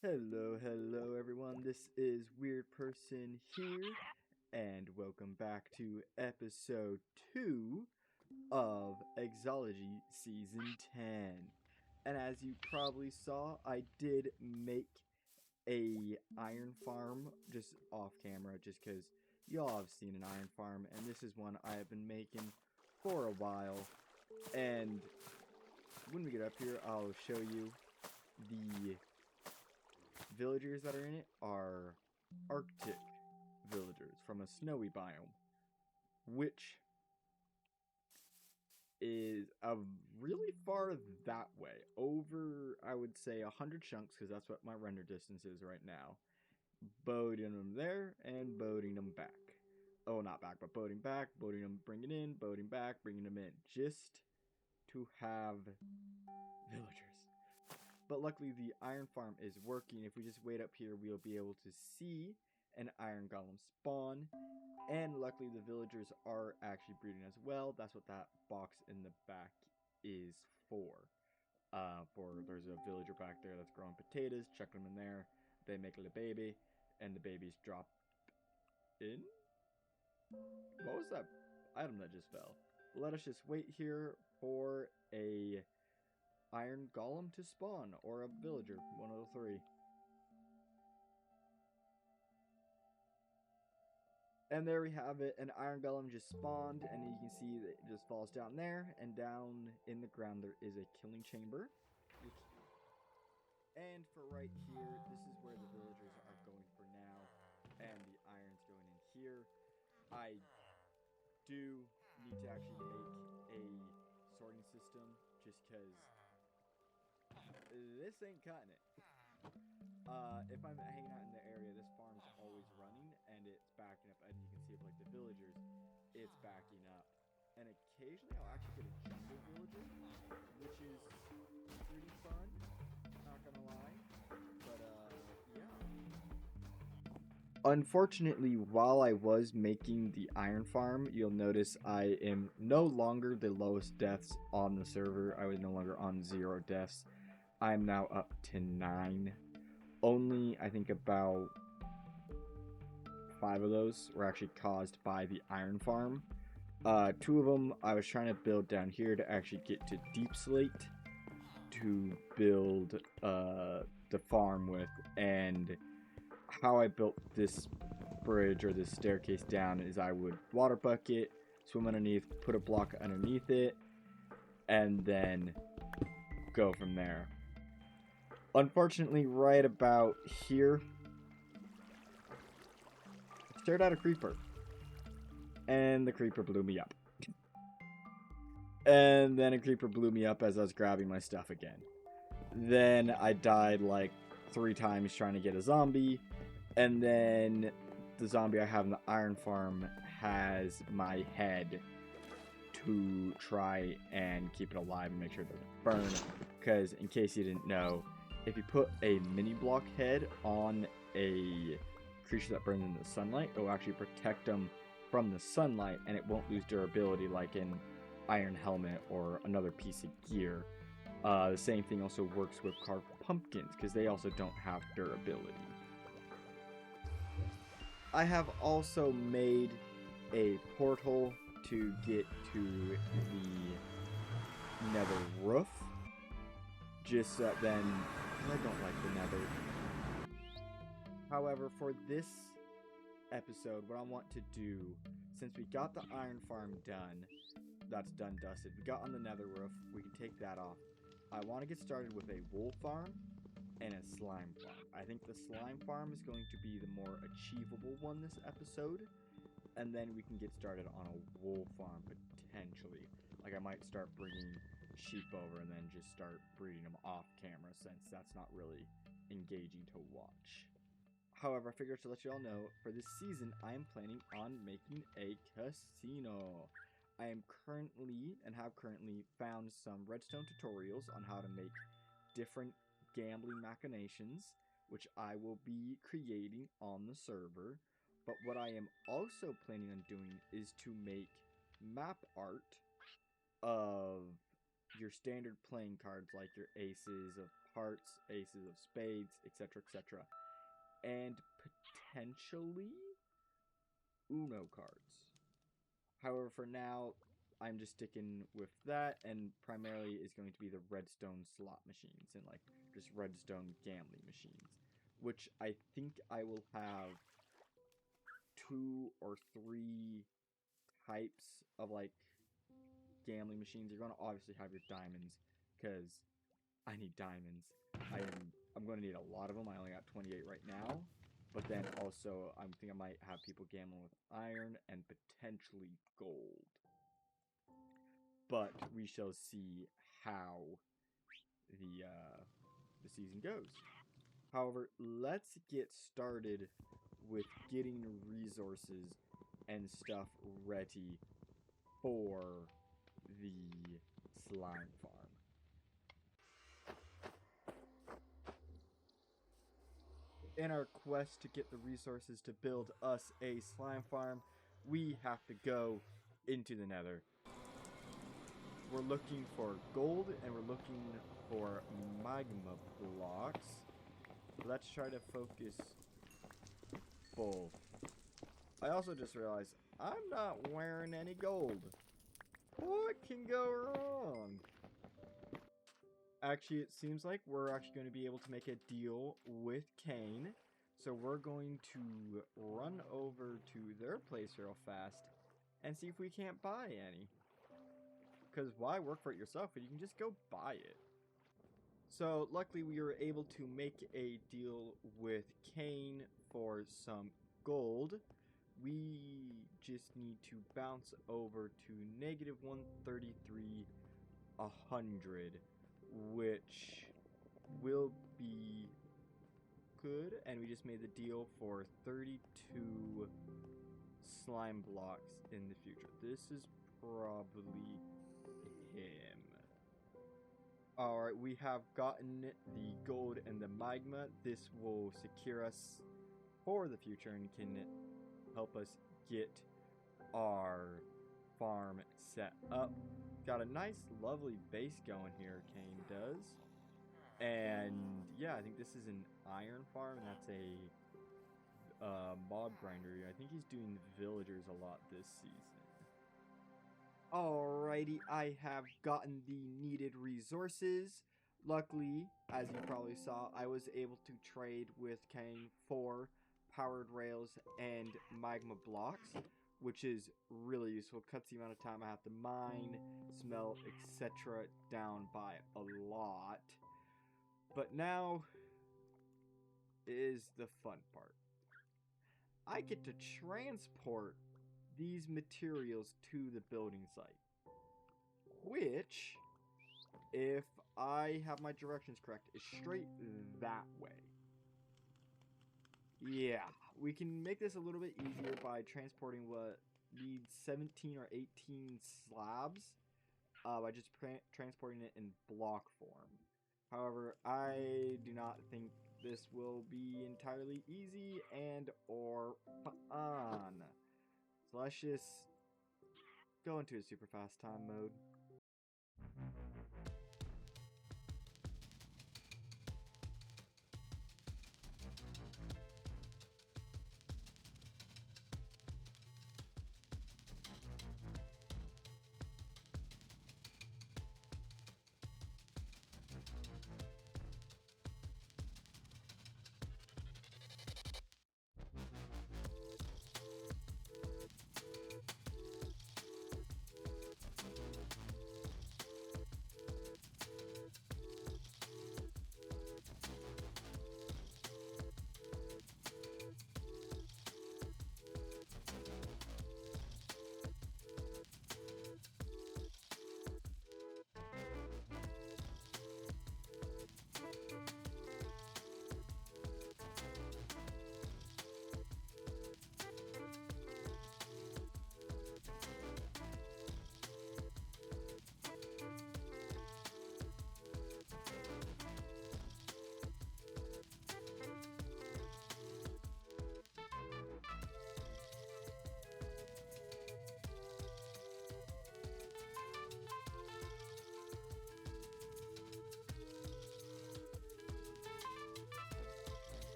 Hello everyone. This is Weird Person here, and welcome back to episode 2 of Exology Season 10. And as you probably saw, I did make a iron farm just off camera, just because y'all have seen an iron farm, and this is one I have been making for a while. And when we get up here, I'll show you the villagers that are in it are Arctic villagers from a snowy biome, which is a really far that way. Over, I would say, 100 chunks, because that's what my render distance is right now. Boating them there and boating them back. Oh, not back, but boating back, boating them, bringing in, boating back, bringing them in. Just to have villagers. But luckily the iron farm is working. If we just wait up here, we'll be able to see an iron golem spawn. And luckily the villagers are actually breeding as well. That's what that box in the back is for. There's a villager back there that's growing potatoes. Chuck them in there. They make a little baby. And the babies drop in? What was that item that just fell? Let us just wait here for a iron golem to spawn, or a villager, one of the three. And there we have it, an iron golem just spawned, and you can see that it just falls down there, and down in the ground there is a killing chamber. And for right here, this is where the villagers are going for now, and the iron's going in here. I do need to actually make a sorting system, just because this ain't cutting it. If I'm hanging out in the area, this farm's always running, and it's backing up, and you can see it, like the villagers, it's backing up. And occasionally I'll actually get a jungle villager, which is pretty fun, not gonna lie. But, yeah. Unfortunately, while I was making the iron farm, you'll notice I am no longer the lowest deaths on the server. I was no longer on 0 deaths. I'm now up to 9. Only, I think, about 5 of those were actually caused by the iron farm. 2 of them I was trying to build down here to actually get to deep slate to build the farm with. And how I built this bridge or this staircase down is I would water bucket, swim underneath, put a block underneath it, and then go from there. Unfortunately, right about here, I stared at a creeper, and the creeper blew me up. And then a creeper blew me up as I was grabbing my stuff again. Then I died like 3 times trying to get a zombie, and then the zombie I have in the iron farm has my head to try and keep it alive and make sure it doesn't burn. Because in case you didn't know, if you put a mini block head on a creature that burns in the sunlight, it will actually protect them from the sunlight, and it won't lose durability like in iron helmet or another piece of gear. The same thing also works with carved pumpkins, because they also don't have durability. I have also made a portal to get to the nether roof, just so that then, I don't like the nether. However, for this episode, what I want to do, since we got the iron farm done, that's done dusted, we got on the nether roof, we can take that off. I want to get started with a wool farm and a slime farm. I think the slime farm is going to be the more achievable one this episode, and then we can get started on a wool farm potentially. Like, I might start bringing sheep over and then just start breeding them off camera, since that's not really engaging to watch. However, I figured to let you all know, for this season, I am planning on making a casino. I am currently, and have currently, found some redstone tutorials on how to make different gambling machinations, which I will be creating on the server. But what I am also planning on doing is to make map art of your standard playing cards, like your aces of hearts, aces of spades, etc., etc. And potentially Uno cards. However, for now, I'm just sticking with that, and primarily is going to be the redstone slot machines and like just redstone gambling machines, which I think I will have 2 or 3 types of like gambling machines. You're going to obviously have your diamonds, because I need diamonds. I'm going to need a lot of them. I only got 28 right now. But then also, I think I might have people gambling with iron and potentially gold. But we shall see how the season goes. However, let's get started with getting resources and stuff ready for the slime farm. In our quest to get the resources to build us a slime farm, we have to go into the nether. We're looking for gold and we're looking for magma blocks. Let's try to focus both. I also just realized I'm not wearing any gold. What can go wrong? Actually, it seems like we're actually going to be able to make a deal with Kane. So we're going to run over to their place real fast and see if we can't buy any. Because why work for it yourself when you can just go buy it? So luckily we were able to make a deal with Kane for some gold. We just need to bounce over to negative 133, 100. Which will be good, and we just made the deal for 32 slime blocks in the future. This is probably him. Alright, we have gotten the gold and the magma. This will secure us for the future and can help us get our farm set up. Got a nice lovely base going here, Kane does. And yeah, I think this is an iron farm, and that's a mob grinder. I think he's doing villagers a lot this season. Alrighty, I have gotten the needed resources. Luckily, as you probably saw, I was able to trade with Kane for powered rails and magma blocks, which is really useful. Cuts the amount of time I have to mine, smelt, etc. down by a lot. But now is the fun part. I get to transport these materials to the building site, which, if I have my directions correct, is straight that way. Yeah, we can make this a little bit easier by transporting what needs 17 or 18 slabs by just transporting it in block form. However, I do not think this will be entirely easy and or fun. So let's just go into a super fast time mode.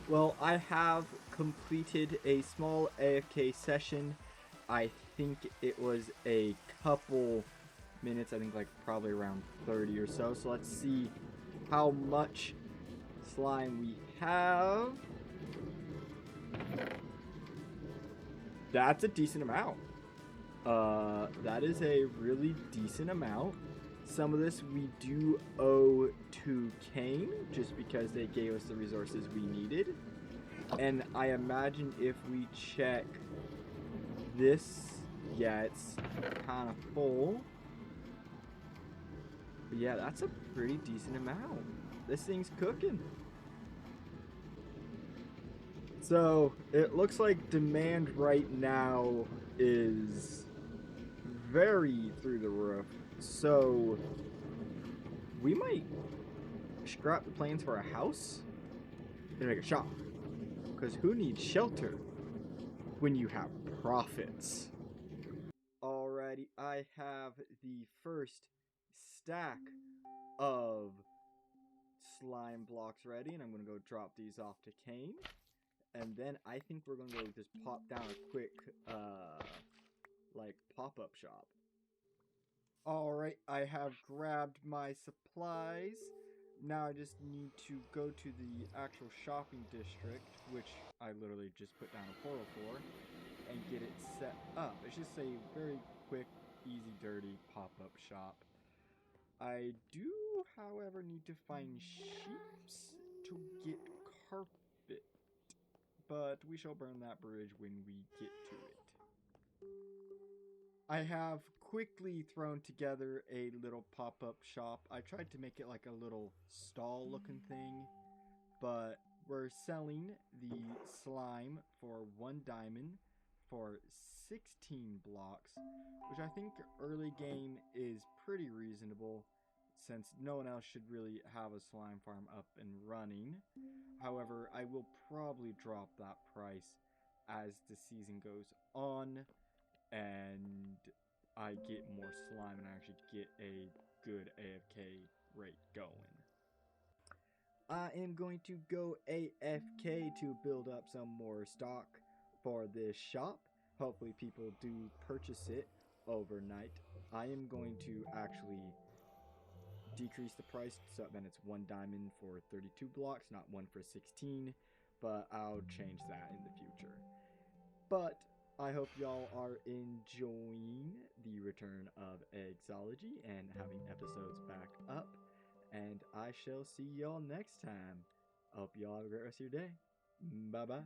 Well, I have completed a small AFK session. I think it was a couple minutes. I think like probably around 30 or so. So let's see how much slime we have. That's a decent amount. That is a really decent amount. Some of this we do owe to Kane, just because they gave us the resources we needed. And I imagine if we check this, yeah, it's kind of full. But yeah, that's a pretty decent amount. This thing's cooking. So it looks like demand right now is very through the roof. So we might scrap the plans for a house and make a shop. Because who needs shelter when you have profits? Alrighty, I have the first stack of slime blocks ready, and I'm going to go drop these off to Kane. And then I think we're going to go just pop down a quick, like, pop-up shop. Alright, I have grabbed my supplies. Now I just need to go to the actual shopping district, which I literally just put down a portal for, and get it set up. It's just a very quick, easy, dirty pop-up shop. I do, however, need to find sheeps to get carpet, but we shall burn that bridge when we get to it. I have quickly thrown together a little pop-up shop. I tried to make it like a little stall looking thing, but we're selling the slime for 1 diamond for 16 blocks, which I think early game is pretty reasonable since no one else should really have a slime farm up and running. However, I will probably drop that price as the season goes on and I get more slime and I actually get a good AFK rate going. I am going to go AFK to build up some more stock for this shop. Hopefully people do purchase it overnight. I am going to actually decrease the price so then it's 1 diamond for 32 blocks, not 1 for 16, but I'll change that in the future. But I hope y'all are enjoying the return of Xiolodgy and having episodes back up. And I shall see y'all next time. I hope y'all have a great rest of your day. Bye-bye.